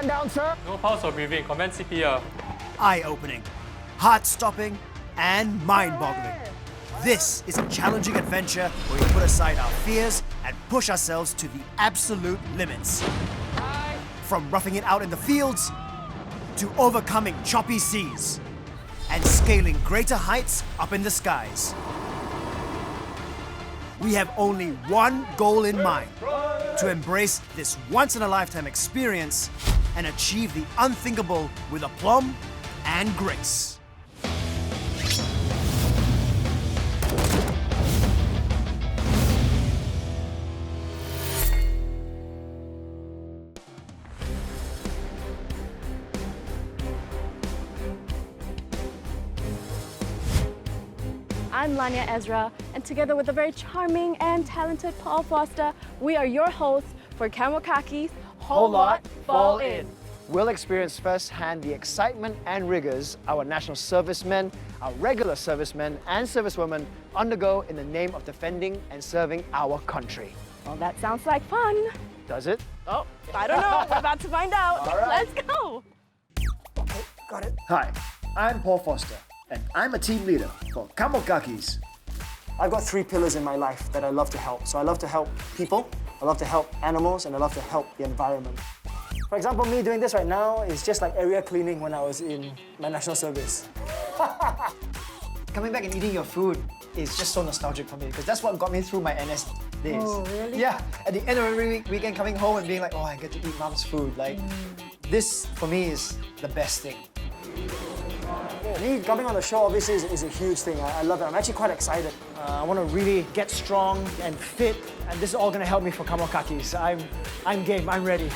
Gun down, sir. No pulse or breathing. Command CPR. Eye-opening, heart-stopping, and mind-boggling. This is a challenging adventure where we put aside our fears and push ourselves to the absolute limits. From roughing it out in the fields to overcoming choppy seas and scaling greater heights up in the skies. We have only one goal in mind: to embrace this once-in-a-lifetime experience and achieve the unthinkable with aplomb and grace. I'm Laanya Ezra, and together with the very charming and talented Paul Foster, we are your hosts for CAMOKAKIS Whole Lot Fall In. We'll experience firsthand the excitement and rigors our national servicemen, our regular servicemen and servicewomen undergo in the name of defending and serving our country. Well, that sounds like fun. Does it? Oh, I don't know. We're about to find out. All right. Let's go. Got it. Hi, I'm Paul Foster, and I'm a team leader for CAMOKAKIS. I've got 3 pillars in my life that I love to help. So I love to help people, I love to help animals, and I love to help the environment. For example, me doing this right now is just like area cleaning when I was in my national service. Coming back and eating your food is just so nostalgic for me because that's what got me through my NS days. Oh, really? Yeah, at the end of every weekend coming home and being like, oh, I get to eat mom's food. Like, this for me is the best thing. Me coming on the show obviously is a huge thing. I love it. I'm actually quite excited. I want to really get strong and fit, and this is all going to help me for CAMOKAKIS. I'm game, I'm ready.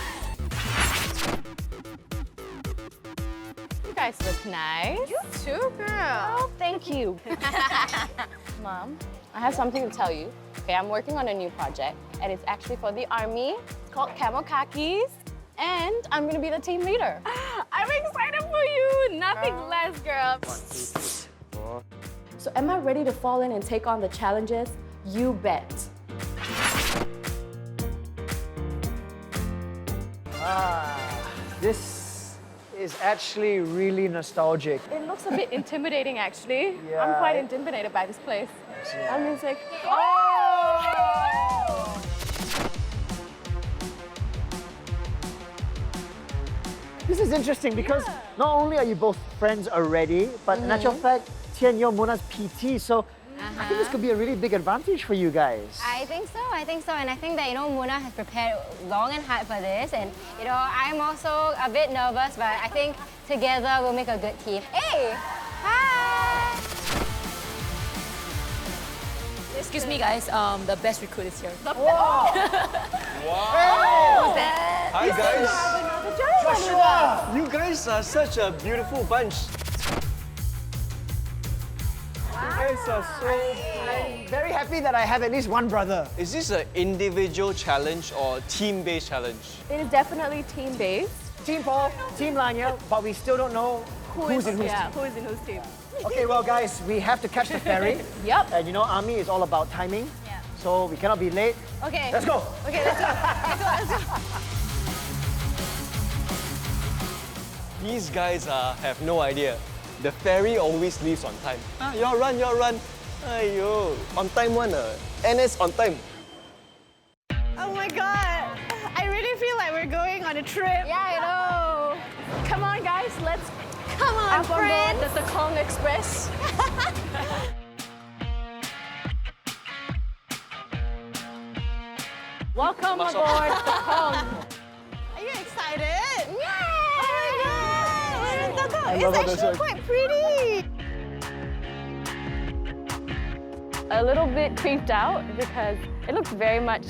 You guys look nice. You too, girl. Oh, thank you. Mom, I have something to tell you. Okay, I'm working on a new project, and it's actually for the Army. It's called CAMOKAKIS, and I'm gonna be the team leader. I'm excited for you. Nothing less, girl. 1, 2, 3, 4. So am I ready to fall in and take on the challenges? You bet. This is actually really nostalgic. It looks a bit intimidating, actually. Yeah. I'm quite intimidated by this place. Yeah. I mean, it's like, This is interesting because not only are you both friends already, but in actual fact, Tyen, you're Munah's PT, so I think this could be a really big advantage for you guys. I think so, and I think that, Munah has prepared long and hard for this, and, I'm also a bit nervous, but I think together we'll make a good team. Hey! Hi! Excuse me, guys. The best recruit is here. Wow! Hi guys! Joshua! You guys are such a beautiful bunch. You guys are so... I'm very happy that I have at least one brother. Is this an individual challenge or team-based challenge? it is definitely team-based. Team Paul, Team Laanya, but we still don't know who's in whose team. who is in whose team. Okay, well guys, we have to catch the ferry. Yep. And Army is all about timing. Yeah. So we cannot be late. Okay. Let's go. Okay, let's go. These guys have no idea. The ferry always leaves on time. Y'all run. Aiyo, on time one. NS on time. Oh my God. I really feel like we're going on a trip. Yeah, I know. Come on, guys. Let's Come on, up on board friends. the Tekong Express. Welcome aboard Tekong. Are you excited? Yeah! I It's love how actually this quite pretty. A little bit creeped out because it looks very much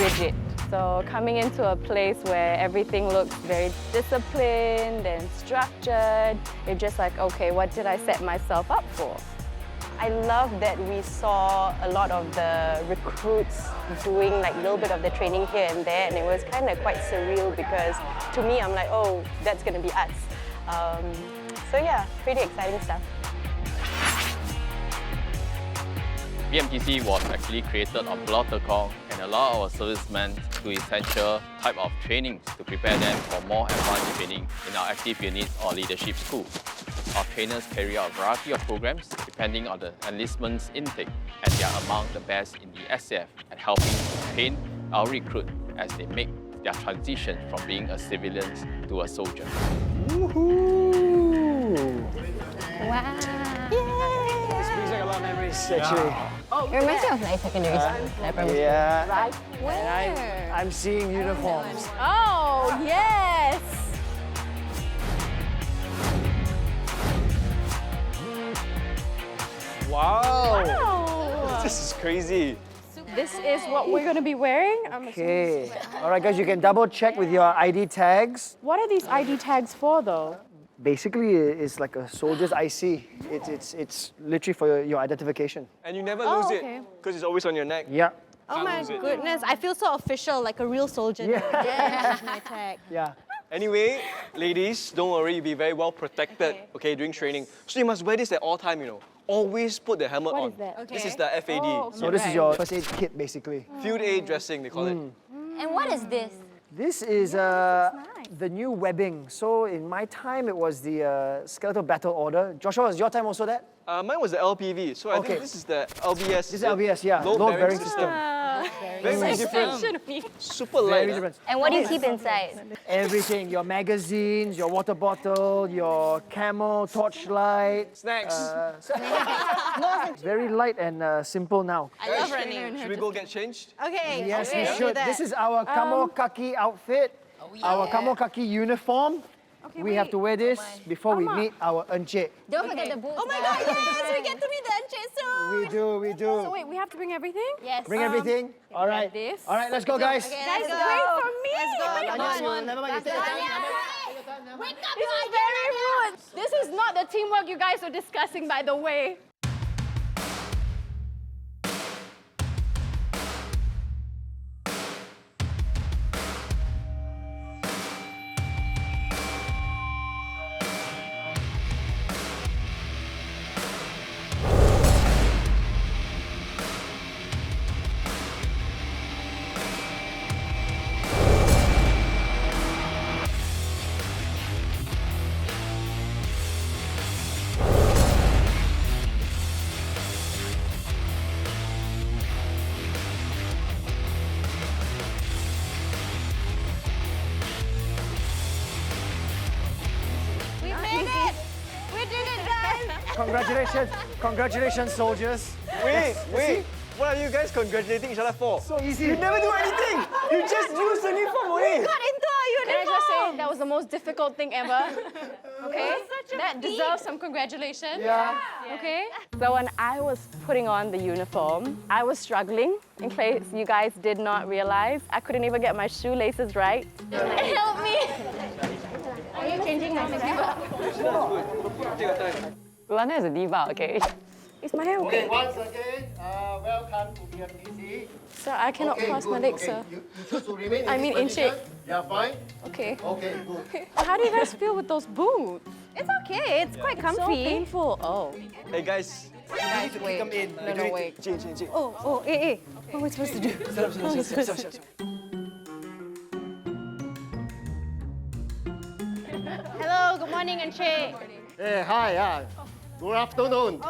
rigid. So coming into a place where everything looks very disciplined and structured, you're just like, okay, what did I set myself up for? I love that we saw a lot of the recruits doing like a little bit of the training here and there, and it was kind of quite surreal because to me, I'm like, oh, that's going to be us. So yeah, pretty exciting stuff. BMTC was actually created on Pulau Tekong, and and allow our servicemen to essential type of trainings to prepare them for more advanced training in our active units or leadership school. Our trainers carry out a variety of programs depending on the enlistment's intake, and they are among the best in the SAF at helping train our recruit as they make their transition from being a civilian to a soldier. Wow. This brings back a lot of memories, actually. It reminds me of like secondary school. Like primary school. Yeah. Right. And I'm seeing uniforms. Oh, yes! Wow! This is crazy. This is what we're going to be wearing. Okay. All right, guys, you can double check with your ID tags. What are these ID tags for, though? Basically, it's like a soldier's IC. It's literally for your identification. And you never lose okay. it because it's always on your neck. Yeah. Oh my goodness, I feel so official, like a real soldier. Yeah. Yeah, my tag. Yeah. Anyway, ladies, don't worry, you'll be very well protected, okay, during training. So you must wear this at all time, you know. Always put the helmet on. Is that? This is the FAD. Oh, So this is your first aid kit, basically. Field aid dressing, they call it. And what is this? This is the new webbing. So in my time, it was the skeletal battle order. Joshua, was your time also that? Mine was the LPV, so I Okay. think this is the LBS. This is LBS, yeah. Load Load bearing bearing system. Very different. Super light. Very different. And what do you keep inside? Everything, your magazines, your water bottle, your camo, torchlight. Snacks. Very light and simple now. I love running. Should we go get changed? Okay. Yes, okay, we let's do should. that. This is our CAMOKAKIS outfit, our CAMOKAKIS uniform. We have to wear this before we meet our encik. Don't forget the boots. Oh my god, yes, we get to meet the Encik soon. We do, we do. So wait, we have to bring everything? Yes. Bring everything. All right. this. All right, let's go, guys. Okay, Guys, let's wait go. for me. Let's go. Laanya, you never mind, you take your time. This is very rude. This is not the teamwork you guys were discussing, by the way. We made it. We did it, guys. Congratulations. Congratulations, soldiers. Wait. What are you guys congratulating each other for? So easy. You never do anything. You just use the uniform only. Got into our Can I just say uniform. that was the most difficult thing ever? Okay? That deserves some congratulations. Yeah. Okay? So when I was putting on the uniform, I was struggling. In case you guys did not realize, I couldn't even get my shoelaces right. Help me! Are you changing my diva? Laanya is a diva, okay? Is my hair okay? Once again, welcome to BMTC. Sir, I cannot cross my legs, sir. You choose to remain I in mean, this in position. Yeah, fine. Okay. Okay, good. How do you guys feel with those boots? It's okay. It's quite So comfy. painful. Oh. Hey guys, Guys, wait. come in. No, wait. Change. Oh, hey. What are we supposed to do? Hello, good morning, Encik. Hey, hi. Good afternoon.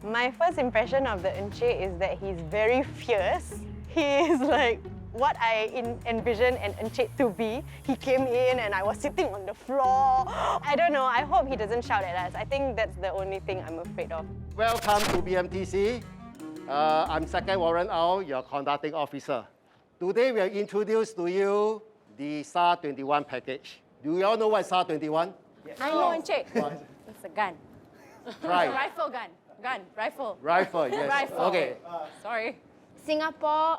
My first impression of the Encik is that he's very fierce. He is like what I envisioned an Encik to be. He came in and I was sitting on the floor. I don't know, I hope he doesn't shout at us. I think that's the only thing I'm afraid of. Welcome to BMTC. I'm Second Warrant Ao, your conducting officer. Today, we'll introduce to you the SAR-21 package. Do you all know what is SAR-21? I know, Encik. It's a gun. Right. Rifle gun. Rifle. Rifle, yes. Rifle. Okay. Sorry. Singapore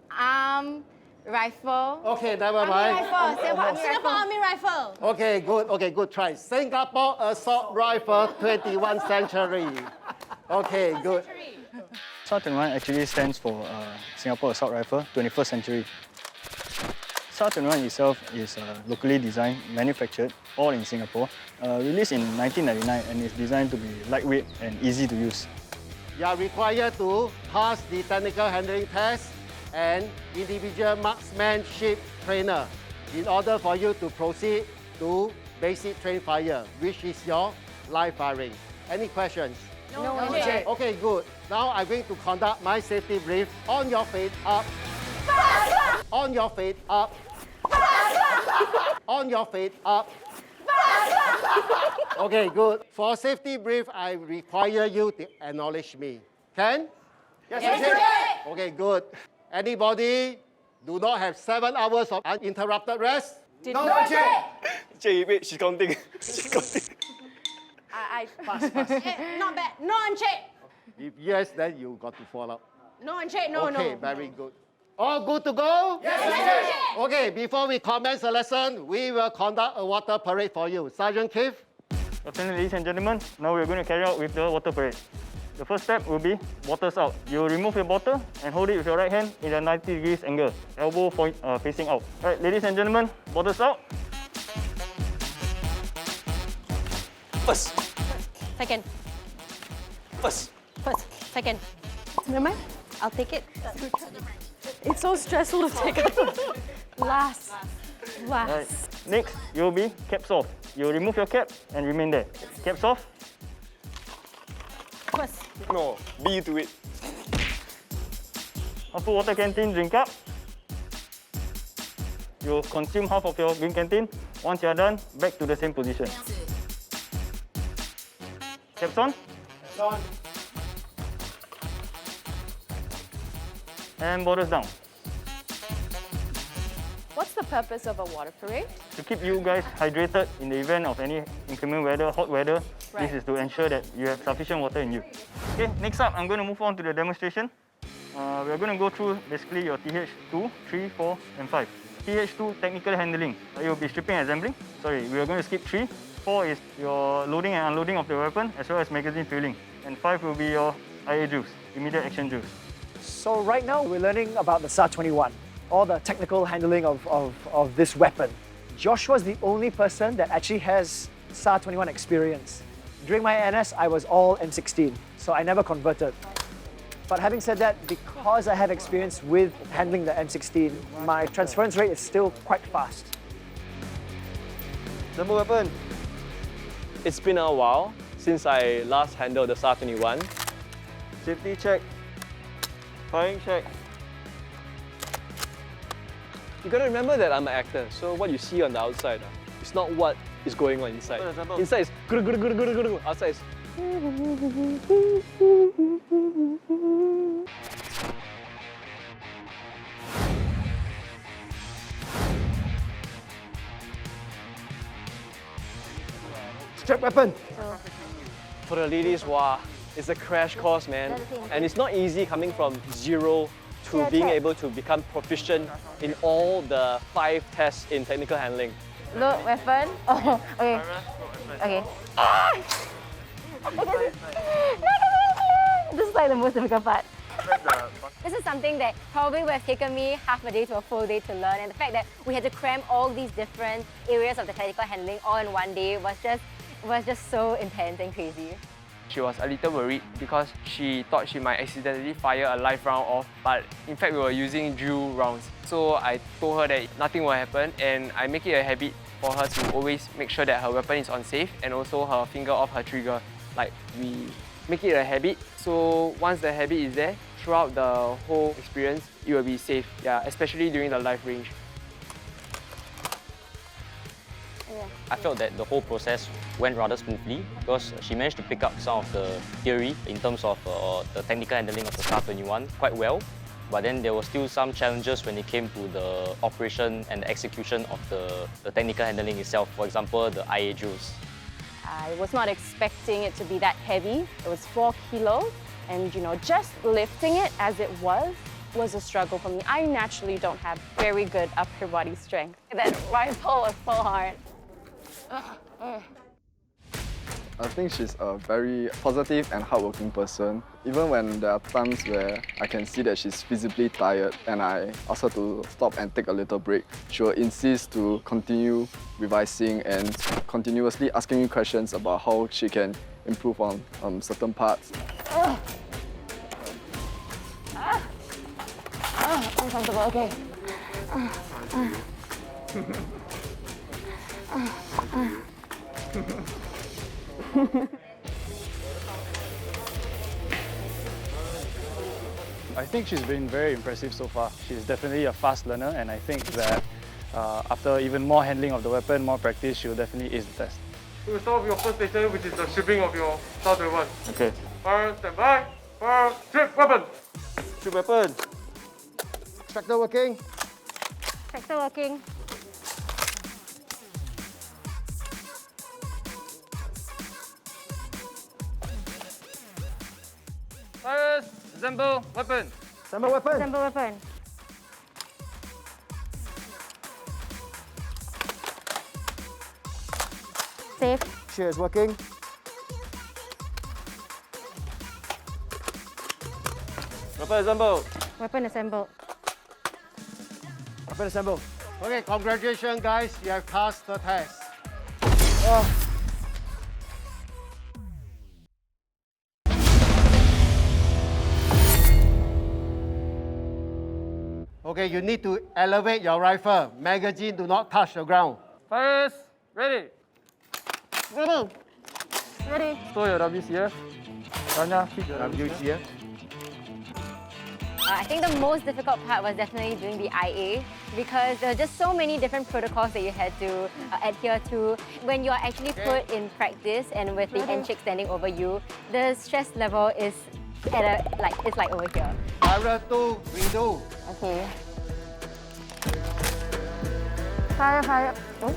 Arm Rifle. Okay, never Army mind. Rifle. Singapore Army Rifle. Okay, good. Try. Singapore Assault Rifle 21st century. Okay, good. SAR-21 actually stands for Singapore Assault Rifle 21st century. SAR-21 itself is locally designed, manufactured, all in Singapore. Released in 1999 and is designed to be lightweight and easy to use. you are required to pass the technical handling test and individual marksmanship trainer in order for you to proceed to basic train fire, which is your live firing. Any questions? No. Okay, good. Now I'm going to conduct my safety brief. On your feet, up. On your feet, up. On your feet, up. Okay, good. For safety brief, I require you to acknowledge me. Can? Yes, Okay, good. Anybody do not have 7 hours of uninterrupted rest? No, Che, wait, she's counting. She's counting. Pass. Not bad. No, Encik. If yes, then you got to follow. No, Encik. No. Okay, very good. All good to go? Yes, Okay, before we commence the lesson, we will conduct a water parade for you. Sergeant Keith? Ladies and gentlemen, now we're going to carry out with the water parade. The first step will be bottles out. You remove your bottle and hold it with your right hand in a 90 degrees angle, elbow facing out. All right, ladies and gentlemen, bottles out. First. Second. First. Second. Never mind. I'll take it. It's so stressful to take it. Last. All right. Next, you'll be caps off. You remove your cap and remain there. Caps off. First. No, B to it. Half full water canteen, drink up. You consume half of your green canteen. Once you're done, back to the same position. Caps on. And bottles down. What's the purpose of a water parade? To keep you guys hydrated in the event of any inclement weather, hot weather, Right. this is to ensure that you have sufficient water in you. Okay, next up, I'm going to move on to the demonstration. We're going to go through basically your TH2, 3, 4, and 5. TH2, technical handling. You'll be stripping and assembling. Sorry, we are going to skip 3. 4 is your loading and unloading of the weapon, as well as magazine filling. And 5 will be your IA drills, immediate action drills. So right now we're learning about the SAR-21, all the technical handling of this weapon. Joshua's the only person that actually has SAR-21 experience. During my NS, I was all M16, so I never converted. But having said that, because I have experience with handling the M16, my transference rate is still quite fast. Number weapon. It's been a while since I last handled the SAR-21. Safety check. Firing check. You gotta remember that I'm an actor, so what you see on the outside is not what is going on inside. Inside is guru, outside is... Strap weapon. For the ladies, wow, it's a crash course, man. And it's not easy coming from 0 to being able to become proficient in all the 5 tests in technical handling. Look, weapon. Oh, okay. Okay. This is like the most difficult part. This is something that probably would have taken me half a day to a full day to learn, and the fact that we had to cram all these different areas of the technical handling all in one day was just so intense and crazy. She was a little worried because she thought she might accidentally fire a live round off, but in fact we were using drill rounds. So I told her that nothing will happen, and I make it a habit for her to always make sure that her weapon is on safe and also her finger off her trigger. Like, we make it a habit, so once the habit is there, throughout the whole experience, it will be safe, yeah, especially during the live range. I felt that the whole process went rather smoothly because she managed to pick up some of the theory in terms of the technical handling of the SAR-21 quite well. But then there were still some challenges when it came to the operation and the execution of the technical handling itself. For example, the IA drills. I was not expecting it to be that heavy. It was 4 kilos, and just lifting it as it was a struggle for me. I naturally don't have very good upper body strength. That rifle was so hard. I think she's a very positive and hardworking person. Even when there are times where I can see that she's physically tired and I ask her to stop and take a little break, she will insist to continue revising and continuously asking me questions about how she can improve on certain parts. Uncomfortable, okay. I think she's been very impressive so far. She's definitely a fast learner, and I think that after even more handling of the weapon, more practice, she'll definitely ace the test. You will start your first station, which is the shipping of your SAR-21. Okay. Fire, stand by. Fire, ship weapon. Shoot weapon. Tractor working. Tractor working. Fires, assemble weapon. Assemble weapon. Assemble weapon. Safe. Shear is working. Weapon assemble. Weapon assembled. Weapon assemble. Okay, congratulations guys, you have passed the test. Okay, you need to elevate your rifle. Magazine do not touch the ground. Fires, ready. Ready. Ready. Store your WCF. Laanya, keep your WCF. I think the most difficult part was definitely doing the IA because there were just so many different protocols that you had to adhere to. When you're actually put in practice and with the NCHIC standing over you, the stress level is at a it's like over here. Fire 2, redo. Okay. Fire, fire. Oh.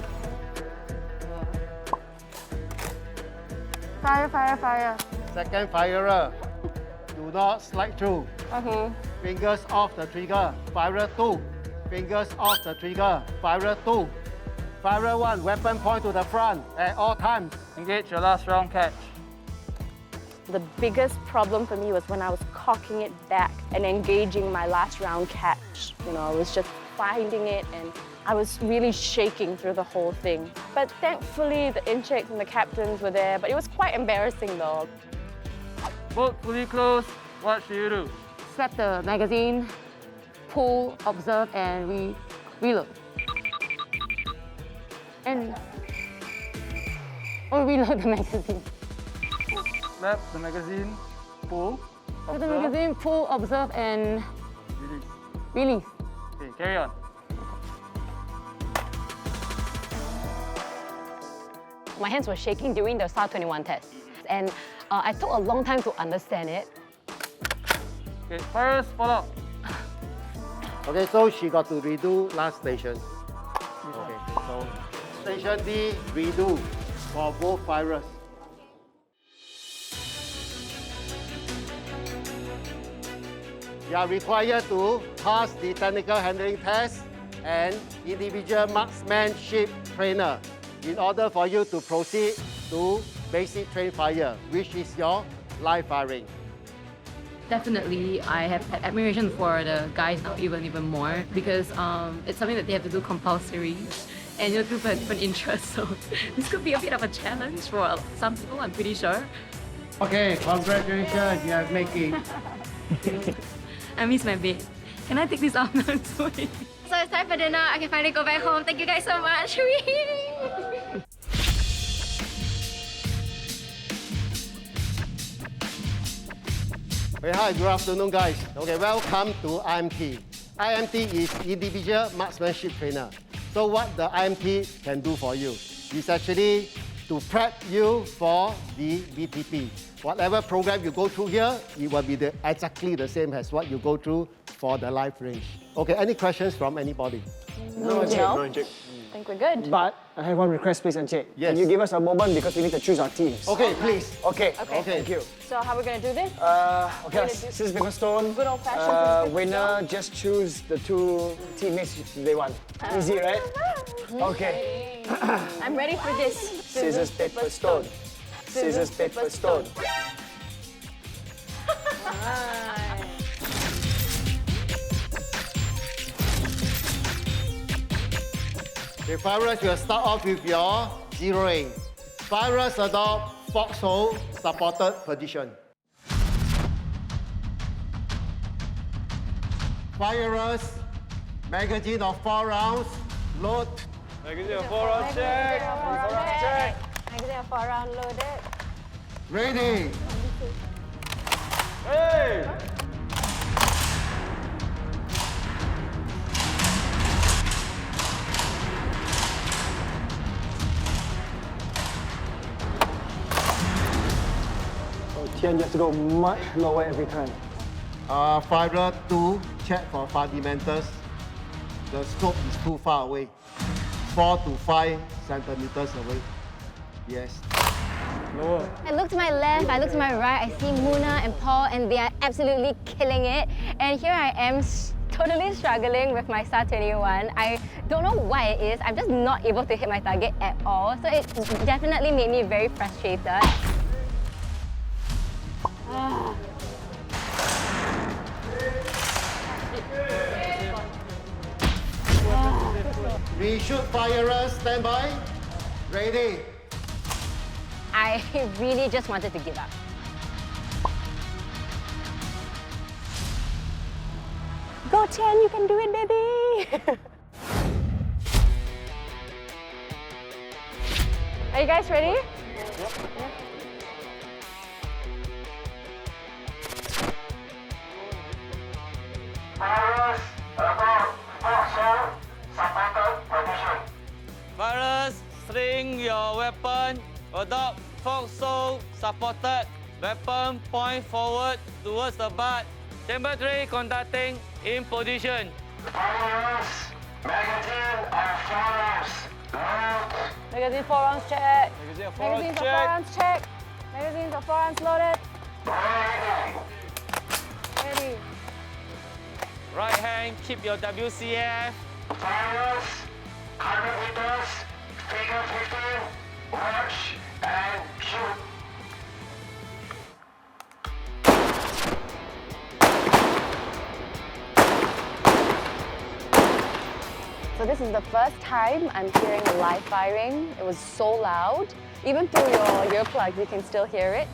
Fire, fire, fire. Second firer, do not slide through. Okay. Fingers off the trigger. Fire 2, fingers off the trigger. Fire 2. Fire 1, weapon point to the front at all times. Engage your last round catch. The biggest problem for me was when I was cocking it back and engaging my last round catch. You know, I was just finding it and I was really shaking through the whole thing. But thankfully, the inchecks and the captains were there, but it was quite embarrassing though. Bolt fully closed. What should you do? Swap the magazine, pull, observe, and reload. And reload the magazine. Slap the magazine, pull, Swap the magazine, pull, observe, and release. Okay, carry on. My hands were shaking during the SAR-21 test, and I took a long time to understand it. Okay, fires, follow. Okay, so she got to redo last station. Okay, so station D, redo for both firers. You are required to pass the technical handling test and individual marksmanship trainer in order for you to proceed to basic train fire, which is your live firing. Definitely, I have had admiration for the guys now even more because it's something that they have to do compulsory and you know, people have different interests, so this could be a bit of a challenge for some people, I'm pretty sure. Okay, congratulations, you have made it. I miss my bed. Can I take this out now? So it's time for dinner. I can finally go back home. Thank you guys so much. Okay, hi, good afternoon, guys. Okay, welcome to IMT. IMT is Individual Marksmanship Trainer. So what the IMT can do for you is actually to prep you for the BTP. Whatever program you go through here, it will be exactly the same as what you go through for the live range. Okay, any questions from anybody? No, I think we're good. But I have one request, please, Encik. Yes. Can you give us a moment because we need to choose our teams? Okay, please. Okay. Okay. Thank you. So how are we going to do this? Okay, scissors, paper, stone. Good old-fashioned Winner, just choose the two teammates they want. Easy, right? Okay. I'm ready for this. Scissors, paper, stone. Scissors, paper, stone. Okay, firers, you'll start off with your zeroing. Firers adopt foxhole supported position. Firers, magazine of 4 rounds, load. Magazine of 4 rounds, check. Magazine of 4 rounds loaded. Ready. Hey! Tyen, you have to go much lower every time. Firer 2, check for fundamentals. The scope is too far away. 4 to 5 centimeters away. Yes. Lower. I look to my left, I look to my right, I see Munah and Paul, and they are absolutely killing it. And here I am, totally struggling with my SAR 21. I don't know why it is, I'm just not able to hit my target at all. So it definitely made me very frustrated. Reshoot firers, stand by. Ready. I really just wanted to give up. Go Tyen, you can do it, baby! Are you guys ready? Yep. Firers, above, also, supported position. Firers, string your weapon, adopt foxhole supported, weapon point forward towards the butt. Chamber 3 conducting in position. Firers, magazine of 4 rounds, load. Magazine 4 rounds check. Magazine of 4 Magazines rounds of 4 check. rounds check. Magazines of 4 rounds loaded. Ready. Ready. Right hand, keep your WCF. Firers, 100 meters, figure 15, watch and shoot. So this is the first time I'm hearing live firing. It was so loud. Even through your earplugs, you can still hear it.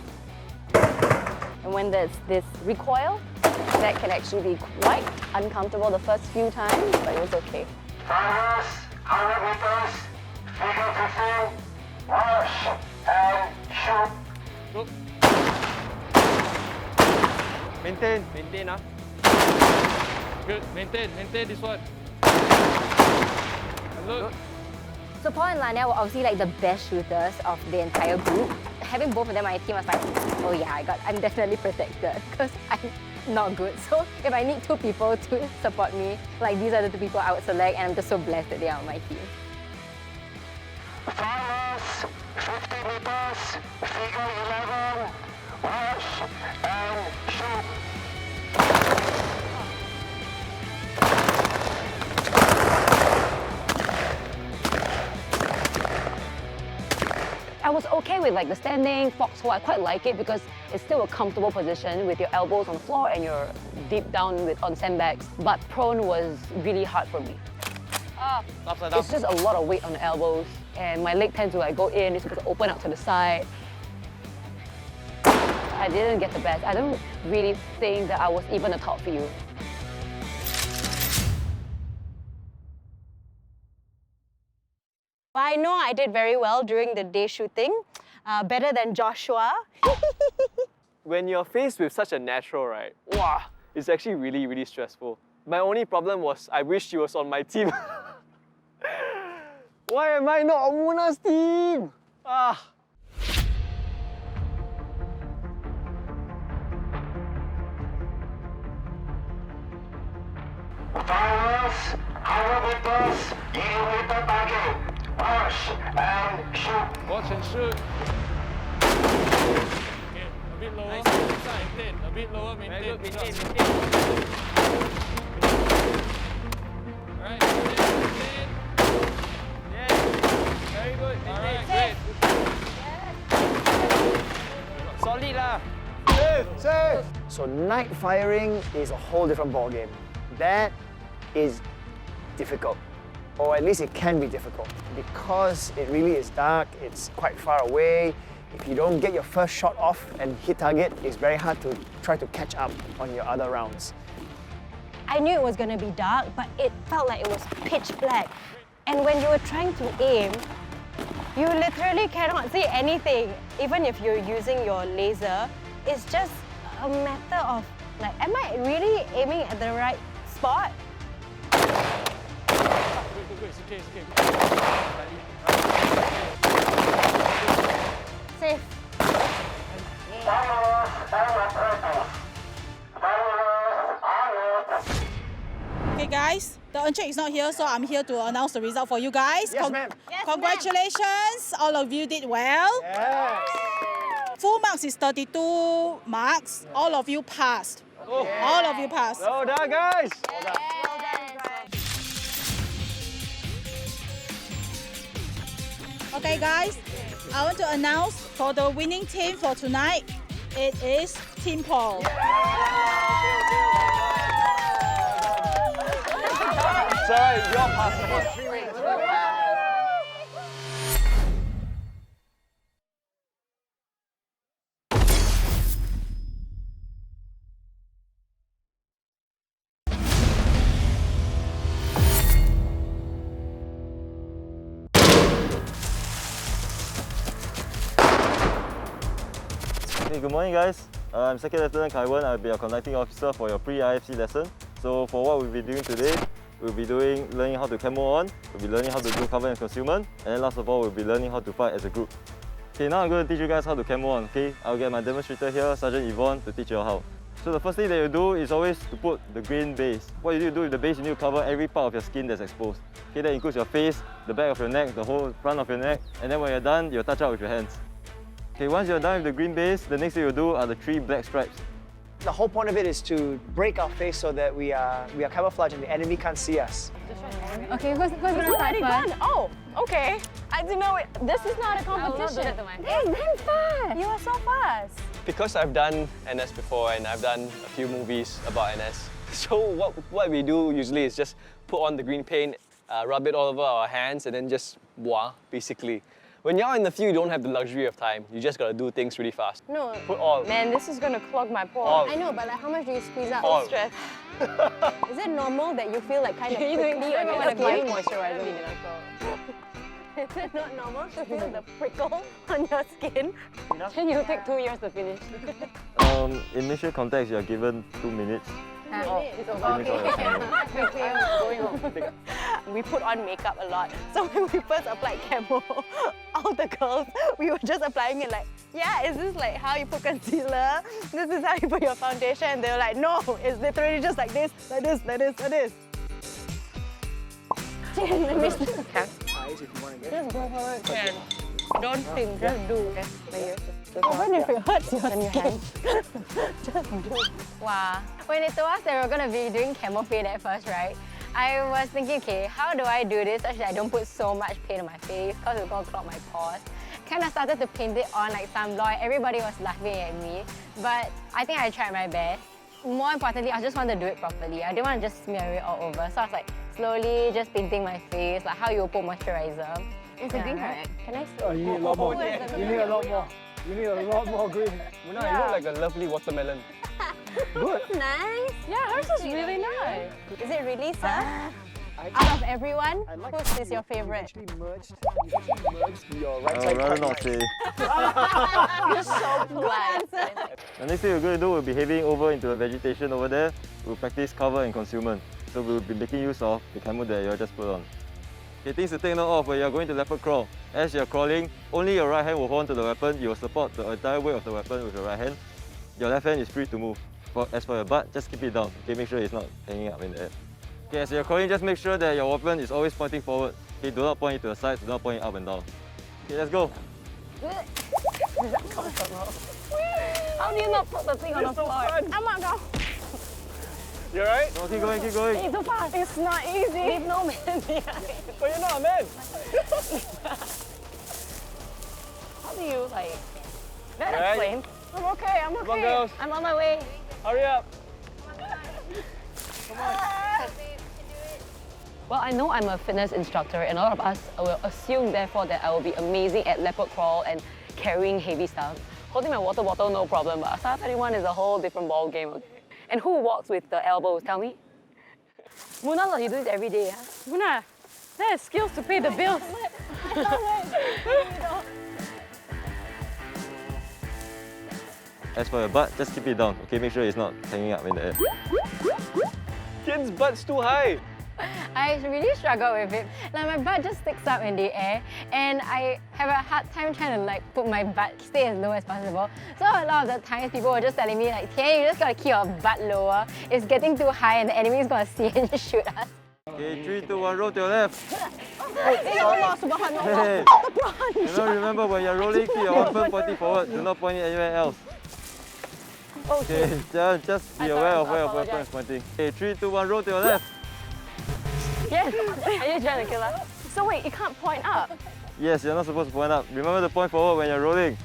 And when there's this recoil, that can actually be quite uncomfortable the first few times, but it was okay. Firers, 100 meters, figure 15, watch and shoot. Look. Maintain ah. Good, maintain this one. Look. So Paul and Laanya were obviously like the best shooters of the entire group. Having both of them on my team, I was like, oh yeah, I'm definitely protected because I'm not good. So if I need 2 people to support me, like these are the 2 people I would select, and I'm just so blessed that they are on my team. Firers, 50 meters, figure 11, watch and shoot. I was okay with like the standing foxhole. I quite like it because it's still a comfortable position with your elbows on the floor and you're deep down on sandbags. But prone was really hard for me. It's just a lot of weight on the elbows, and my leg tends to like go in. It's supposed to open up to the side. I didn't get the best. I don't really think that I was even a top few. I know I did very well during the day shooting, better than Joshua. When you're faced with such a natural, right? Wow, it's actually really, really stressful. My only problem was I wish she was on my team. Why am I not on Munah's team? Firers, 100 meters, you hit the target. Watch and shoot. Watch and shoot. Okay, a bit lower. Nice. Maintain. A bit lower. Maintain. Maintain. Alright, maintain. Yes. Very good. Alright, great. Solid lah. Safe! So night firing is a whole different ballgame. That is difficult. Or at least it can be difficult. Because it really is dark, it's quite far away. If you don't get your first shot off and hit target, it's very hard to try to catch up on your other rounds. I knew it was going to be dark, but it felt like it was pitch black. And when you were trying to aim, you literally cannot see anything. Even if you're using your laser, it's just a matter of like, am I really aiming at the right spot? Safe. Okay guys, the Uncheck is not here, so I'm here to announce the result for you guys. Yes, ma'am. Yes, congratulations, all of you did well. Yes. Full marks is 32 marks. All of you passed. Oh. All of you passed. Well done, guys. Well done. Okay guys, I want to announce for the winning team for tonight, it is Team Paul. Sorry, you're passing. Hey, good morning guys. I'm Second Lieutenant Kaiwan. I'll be your conducting officer for your pre-IFC lesson. So for what we'll be doing today, we'll be learning how to camo on, we'll be learning how to do cover and concealment, and then last of all, we'll be learning how to fight as a group. Okay, now I'm going to teach you guys how to camo on, okay? I'll get my demonstrator here, Sergeant Yvonne, to teach you how. So the first thing that you do is always to put the grain base. What you need to do with the base, you need to cover every part of your skin that's exposed. Okay, that includes your face, the back of your neck, the whole front of your neck, and then when you're done, you'll touch out with your hands. Okay, once you're done with the green base, the next thing you'll do are the 3 black stripes. The whole point of it is to break our face so that we are camouflaged and the enemy can't see us. Okay, who's gonna start first? Oh, okay. I didn't know this is not a competition. Hey, damn fast! You are so fast. Because I've done NS before and I've done a few movies about NS, so what we do usually is just put on the green paint, rub it all over our hands, and then just voila, basically. When you're in the field, you don't have the luxury of time. You just gotta do things really fast. No. Put all. Man, this is gonna clog my pores. All. I know, but like, how much do you squeeze out? All. Stress. Is it normal that you feel like kind of prickly when you're applying moisturizer? Is it not normal to feel the prickle on your skin? Then you'll take 2 years to finish. Initial context, you're given 2 minutes. It's over. We put on makeup a lot. So when we first applied camo, all the girls, we were just applying it like, yeah, is this like how you put concealer? This is how you put your foundation? And they were like, no, it's literally just like this, like this, like this, like this. Let me see. Just go forward. Okay. Don't think, just do. Even if it hurts your skin, just do. Wow. When they told us that we were going to be doing camo fade at first, right? I was thinking, okay, how do I do this such that I don't put so much paint on my face because it's going to clog my pores. Kind of started to paint it on like sunblock. Everybody was laughing at me, but I think I tried my best. More importantly, I just wanted to do it properly. I didn't want to just smear it all over. So I was like slowly just painting my face, like how you put moisturizer. It's a green correct? Can I see? Oh, you need a lot more. You need a lot more. You need a lot more green. Munah, you look like a lovely watermelon. Good. Nice. Yeah, hers is really nice. Is it really, sir? Out of everyone, whose is your favorite? Merged your right I'd side. rather not say. You're so polite. The next thing we're going to do, we'll be heading over into the vegetation over there. We'll practice cover and concealment. So we'll be making use of the camo that you just put on. Okay, things to take note of when you're going to leopard crawl. As you're crawling, only your right hand will hold on to the weapon. You will support the entire weight of the weapon with your right hand. Your left hand is free to move. As for your butt, just keep it down. Okay, make sure it's not hanging up in the air. Okay, as you're crawling, just make sure that your weapon is always pointing forward. Okay, do not point it to the sides, do not point it up and down. Okay, let's go. Is that comfortable? How do you not put the thing on the floor? I'm not going. You alright? No, keep going, keep going. It's so fast. It's not easy. Leave no man behind. But you're not a man. How do you like... That Right. explain. I'm okay, I'm okay. Come on, girls. I'm on my way. Hurry up. Well, I know I'm a fitness instructor and a lot of us will assume therefore that I will be amazing at leopard crawl and carrying heavy stuff. Holding my water bottle, no problem, but Star 31 is a whole different ball game. And who walks with the elbows? Tell me. Munah, you do this every day. Huh? Munah, that is skills to pay the bills. As for your butt, just keep it down, okay? Make sure it's not hanging up in the air. Kid's butt's too high. I really struggle with it. Like my butt just sticks up in the air and I have a hard time trying to like put my butt, stay as low as possible. So a lot of the times people were just telling me like, Tien, you just gotta keep your butt lower. It's getting too high and the enemy is gonna see it and shoot us. Okay, 3, 2, 1, roll to your left. Ya Allah, subhanallah. Hey, you know, remember when you're rolling, keep your weapon pointing forward. Do not point it anywhere else. Okay, just be aware of where your weapon is pointing. Okay, 3, 2, 1, roll to your left. Yes. Are you trying to kill us? So wait, it can't point up. Yes, you're not supposed to point up. Remember to point forward when you're rolling.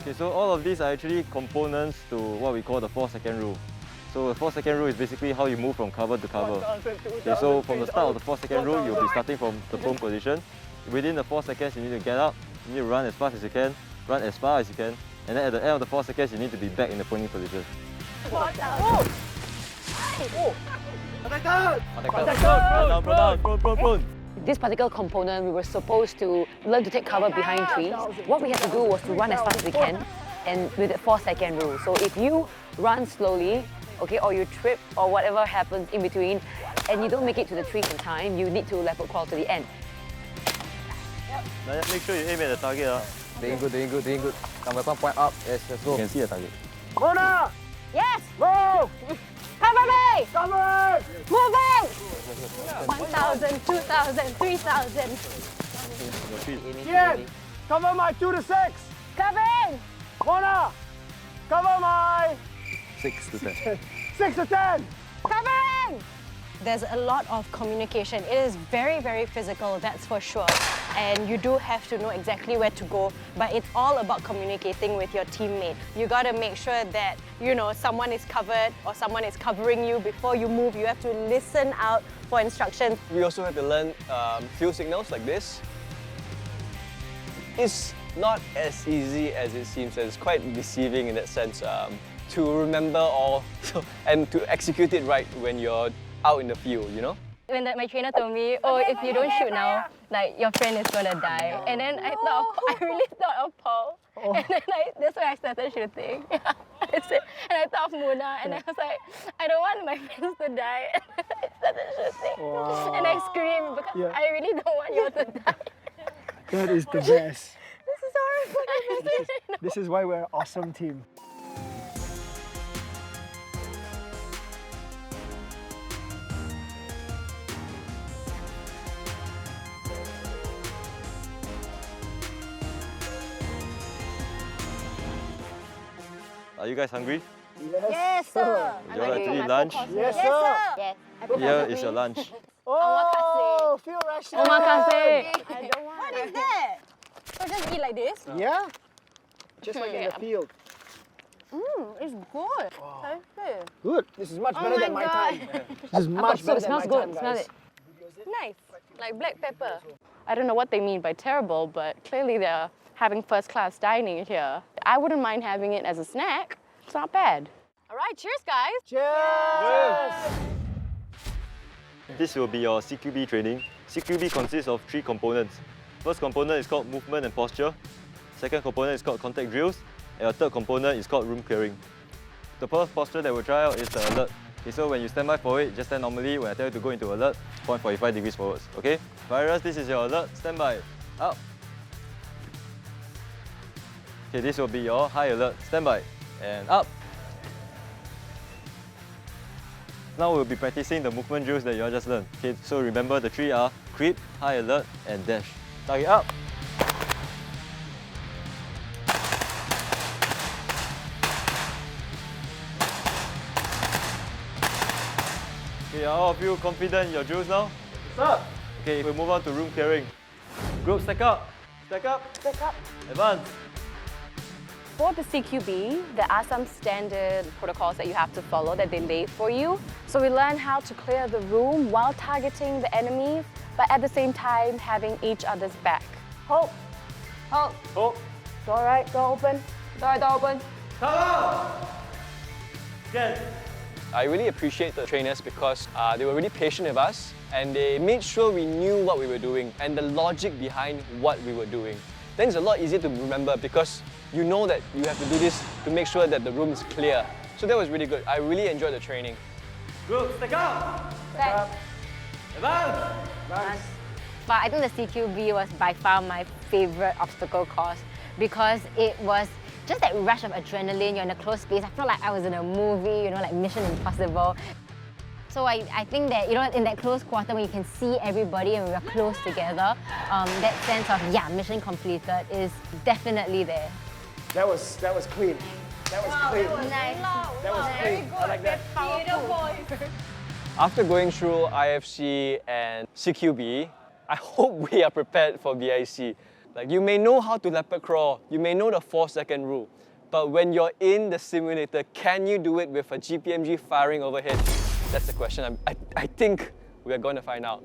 Okay, so all of these are actually components to what we call the 4-second rule. So the 4-second rule is basically how you move from cover to cover. Okay, so from the start of the 4-second rule, you'll be starting from the prone position. Within the 4 seconds, you need to get up. You need to run as fast as you can, run as far as you can, and then at the end of the 4 seconds, you need to be back in the proning position. This particular component, we were supposed to learn to take cover behind trees. What we had to do was to run as fast as we can, and with the 4-second rule. So if you run slowly, okay, or you trip, or whatever happens in between, and you don't make it to the trees in time, you need to leopard crawl to the end. Now just make sure you aim at the target. Doing good, doing good, doing good. Come weapon point up. Yes, let's go. You can see the target. Munah! Yes! Move! Cover me! Cover! Moving! 1,000, 2,000, 3,000. Tien! Cover my 2 to 6! Covering! Munah! Cover my 6 to 10. 6 to 10! Covering! There's a lot of communication. It is very, very physical, that's for sure. And you do have to know exactly where to go, but it's all about communicating with your teammate. You gotta make sure that, you know, someone is covered or someone is covering you before you move. You have to listen out for instructions. We also have to learn field signals like this. It's not as easy as it seems. It's quite deceiving in that sense to remember all and to execute it right when you're out in the field, you know? When my trainer told me, oh, if you don't shoot now, like your friend is gonna die. And then I really thought of Paul. And then that's why I started shooting. And I thought of Munah, and I was like, I don't want my friends to die. And I started shooting. Wow. And I screamed because I really don't want you to die. That is the best. This is horrible. This is why we're an awesome team. Are you guys hungry? Yes, sir. Would you like to eat lunch? Yes, sir. Yes. Here is your lunch. Oh, feel ration. Omakase. I don't want. What is that? So just eat like this? Yeah. Just like in the field. It's good. Tasty. Good. This is much better than my time. This is I much thought better so. than It my smells time, good. Smell guys. it. Nice. Like black pepper. I don't know what they mean by terrible, but clearly they're having first-class dining here. I wouldn't mind having it as a snack. It's not bad. All right, cheers, guys. Cheers! This will be your CQB training. CQB consists of 3 components. First component is called movement and posture. Second component is called contact drills. And your third component is called room clearing. The first posture that we'll try out is the alert. Okay, so when you stand by for it, just stand normally. When I tell you to go into alert, point 45 degrees forwards. Okay? Virus, this is your alert. Stand by. Up. Okay, this will be your high alert. Stand by. And up. Now we'll be practicing the movement drills that you all just learned. Okay, so remember the 3 are creep, high alert, and dash. Target up. Okay, are all of you confident in your drills now? Sir. Okay, we'll move on to room clearing. Group, stack up. Stack up. Stack up. Advance. For the CQB, there are some standard protocols that you have to follow that they lay for you. So we learn how to clear the room while targeting the enemies, but at the same time having each other's back. Hold. Hold. Hold. Door right, door open. Door open. Cover! I really appreciate the trainers because they were really patient with us and they made sure we knew what we were doing and the logic behind what we were doing. Then it's a lot easier to remember because you know that you have to do this to make sure that the room is clear. So that was really good. I really enjoyed the training. Group, stack up! Stack up. Advance! But I think the CQB was by far my favourite obstacle course because it was just that rush of adrenaline. You're in a closed space. I felt like I was in a movie, you know, like Mission Impossible. So I think that, you know, in that close quarter when you can see everybody and we're close together, that sense of, yeah, mission completed is definitely there. That was clean. That was clean. That was nice. That was clean. I like that. After going through IFC and CQB, I hope we are prepared for BIC. Like, you may know how to leopard crawl, you may know the 4-second rule, but when you're in the simulator, can you do it with a GPMG firing overhead? That's the question. I think we're going to find out.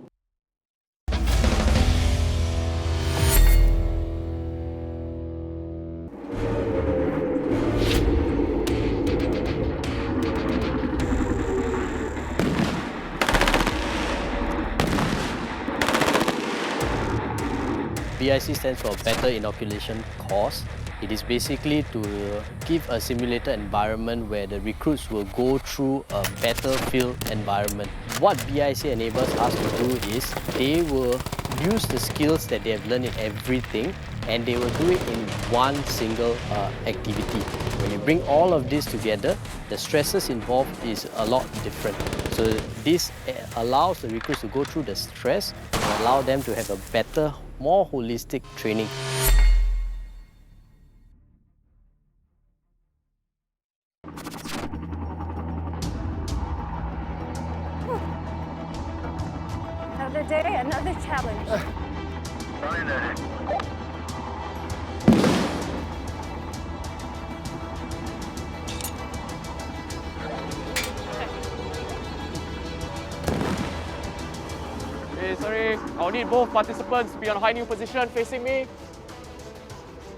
BIC stands for Better Inoculation Course. It is basically to give a simulated environment where the recruits will go through a better field environment. What BIC enables us to do is they will use the skills that they have learned in everything and they will do it in one single activity. When you bring all of this together, the stresses involved is a lot different. So this allows the recruits to go through the stress and allow them to have a better, more holistic training. Another day, another challenge. Okay, sorry. I'll need both participants to be on a high knee position facing me.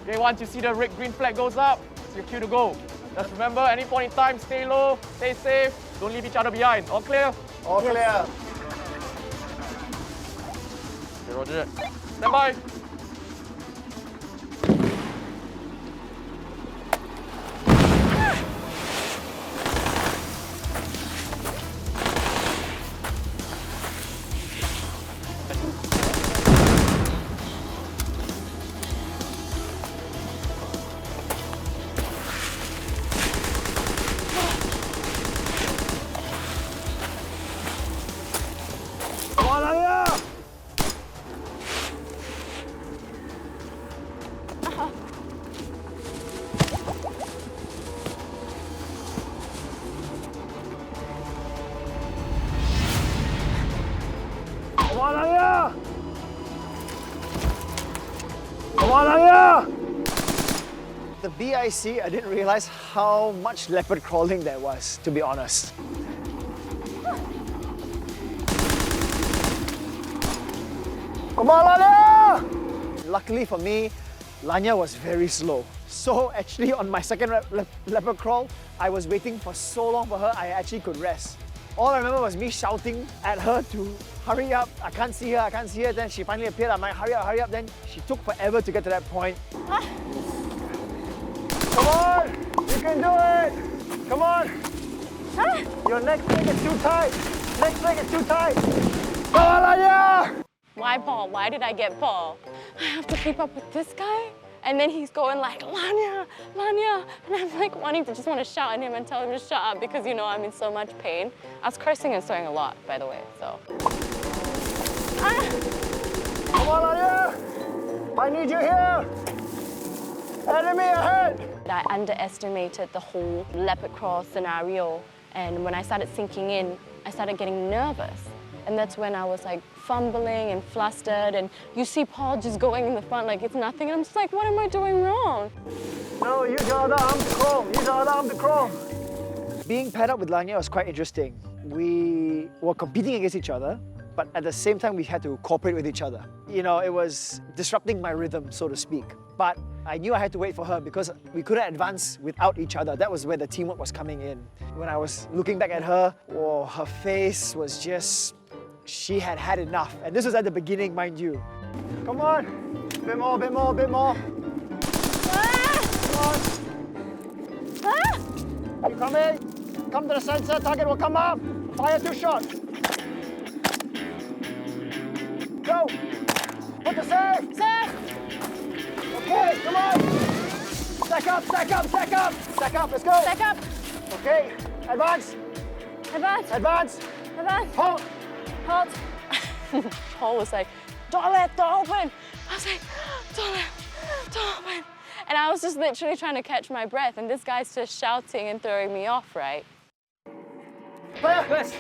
Okay, once you see the red green flag goes up, it's your cue to go. Just remember, any point in time, stay low, stay safe, don't leave each other behind. All clear? All clear. Okay, roger that. Stand by. The BIC, I didn't realize how much leopard crawling there was, to be honest. Come on, Laanya! Luckily for me, Laanya was very slow. So actually on my second leopard crawl, I was waiting for so long for her, I actually could rest. All I remember was me shouting at her to hurry up, I can't see her, I can't see her. Then she finally appeared, I'm like, hurry up. Then she took forever to get to that point. Come on, you can do it. Come on. Your next leg is too tight. Next leg is too tight. Come on, Laanya! Why Paul? Why did I get Paul? I have to keep up with this guy? And then he's going like, Laanya, Laanya. And I'm like wanting to shout at him and tell him to shut up because, you know, I'm in so much pain. I was cursing and swearing a lot, by the way, so. Come on, Laanya! I need you here! Enemy ahead! I underestimated the whole leopard crawl scenario. And when I started sinking in, I started getting nervous. And that's when I was like fumbling and flustered. And you see Paul just going in the front like it's nothing. And I'm just like, what am I doing wrong? No, use your other arm to crawl. Use your other arm to crawl. Being paired up with Laanya was quite interesting. We were competing against each other, but at the same time, we had to cooperate with each other. You know, it was disrupting my rhythm, so to speak. But I knew I had to wait for her because we couldn't advance without each other. That was where the teamwork was coming in. When I was looking back at her, oh, her face was just... She had had enough. And this was at the beginning, mind you. Come on! Bit more, bit more, bit more. Come on. You coming? Come to the sensor, target will come up. Fire 2 shots. Go! Put the save! Save! Okay, come on! Stack up, stack up, stack up! Stack up, let's go! Stack up! Okay, advance! Advance! Advance! Advance! Hold! Halt! Paul was like, don't let the door open. I was like, don't open. And I was just literally trying to catch my breath, and this guy's just shouting and throwing me off, right? Fire! Yes!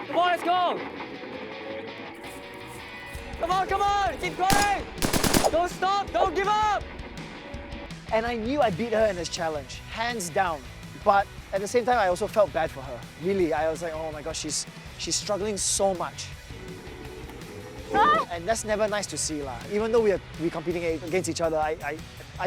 Come on, let's go! Come on, keep going! Don't stop, don't give up! And I knew I beat her in this challenge, hands down. But at the same time, I also felt bad for her. Really, I was like, oh my gosh, she's struggling so much. And that's never nice to see, lah. Even though we're competing against each other, I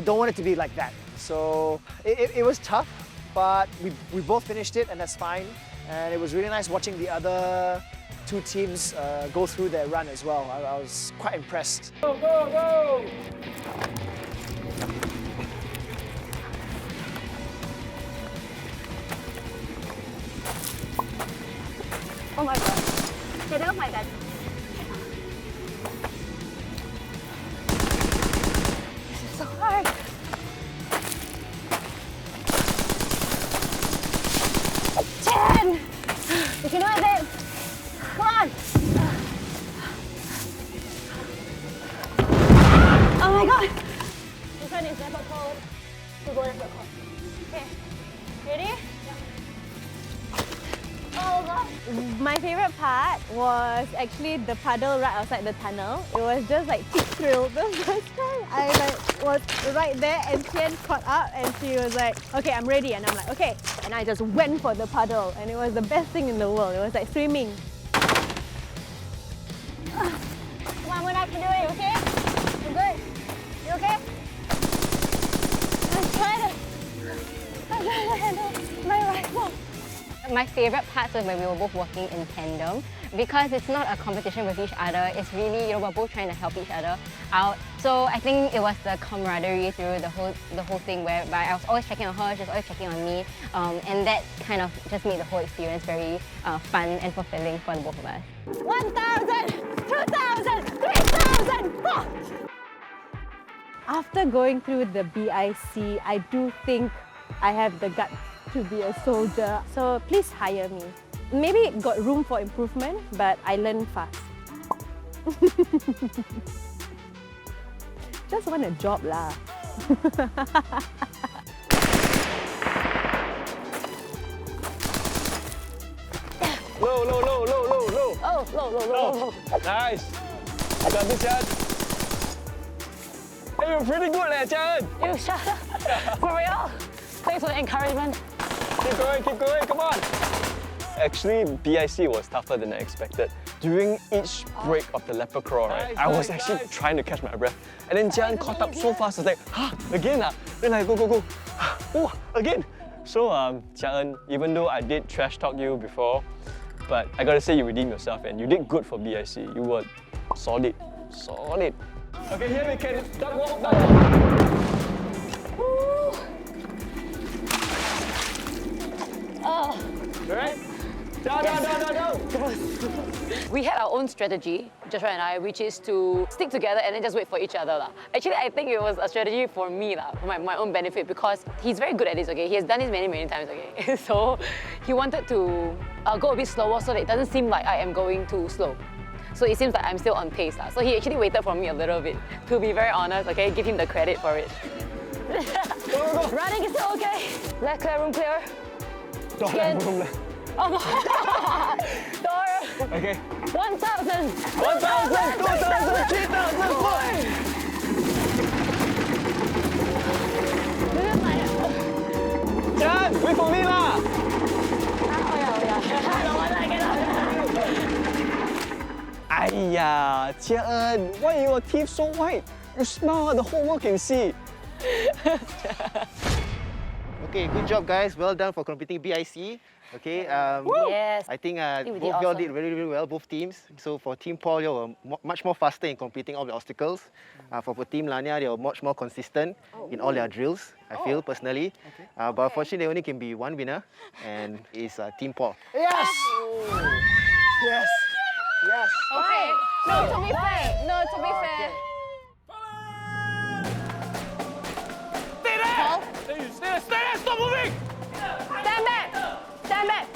don't want it to be like that. So it was tough, but we both finished it, and that's fine. And it was really nice watching the other 2 teams go through their run as well. I was quite impressed. Go, go, go! Oh my god. Get off my gun. This is so hard. Tyen! You can do it, babe. Come on. Oh my god. This one is never cold. We'll go never cold. Okay. Ready? Oh god. My favorite part was actually the puddle right outside the tunnel. It was just like cheap thrill. The first time I was right there and Tyen caught up and she was like, okay, I'm ready. And I'm like, okay. And I just went for the puddle and it was the best thing in the world. It was like swimming. Come on, Munah, I can do it, okay? You good? You okay? I'm trying to handle my rifle. My favorite parts was when we were both working in tandem because it's not a competition with each other. It's really, we're both trying to help each other out. So I think it was the camaraderie through the whole thing whereby I was always checking on her, she was always checking on me, and that kind of just made the whole experience very fun and fulfilling for the both of us. 1,000! 2,000! 3,000! 4! After going through the BIC, I do think I have the guts to be a soldier. So please hire me. Maybe got room for improvement, but I learn fast. Just want a job lah. Low, low, low, low, low, low. Oh, low. Nice. You got this, Tyen. Hey, you're pretty good, Tyen. You shut up. For real? Thanks for the encouragement. Keep going, come on. Actually, BIC was tougher than I expected. During each break of the leopard crawl, right, I was actually trying to catch my breath. And then Tyen caught up so fast, I was like, again ah. Then I go. Oh, again. So, Tyen, even though I did trash talk you before, but I gotta say you redeemed yourself and you did good for BIC. You were solid. Okay, here we can duck walk. Oh. Alright? Down. We had our own strategy, Joshua and I, which is to stick together and then just wait for each other. Actually, I think it was a strategy for me, for my own benefit, because he's very good at this, okay? He has done this many times, okay? So he wanted to go a bit slower so that it doesn't seem like I am going too slow. So it seems like I'm still on pace. So he actually waited for me a little bit. To be very honest, okay? Give him the credit for it. Go. Running is still okay. Left clear, room clear. Door left, room left. Oh no! Door! Okay. 1,000! 1,000! 2,000! 3,000! 4! Tyen, wait for me lah! Oh yeah. Tyen, why are your teeth so white? You smile, the whole world can see. Okay, good job, guys. Well done for completing BIC. Okay, yes. I think You both did of y'all awesome. did really, really well, both teams. So for Team Paul, you were much more faster in completing all the obstacles. For Team Laanya, they were much more consistent in all their drills, I feel, personally. But unfortunately, there only can be one winner, and it's Team Paul. Yes! Yes! Yes! Okay. No, to be fair. No, to be fair. Stay there! Stay there! Stop moving! Stand back! Stand back!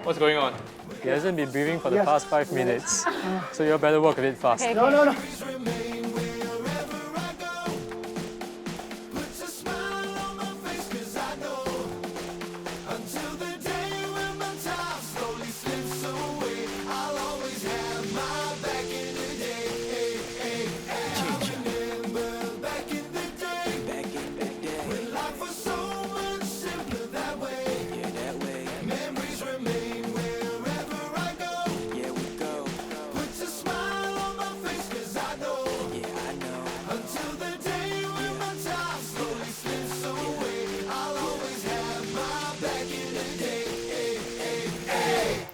What's going on? He hasn't been breathing for the past 5 minutes, so you better work a bit fast. Okay. No.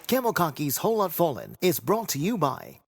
CAMOKAKIS Whole Lot Fallen is brought to you by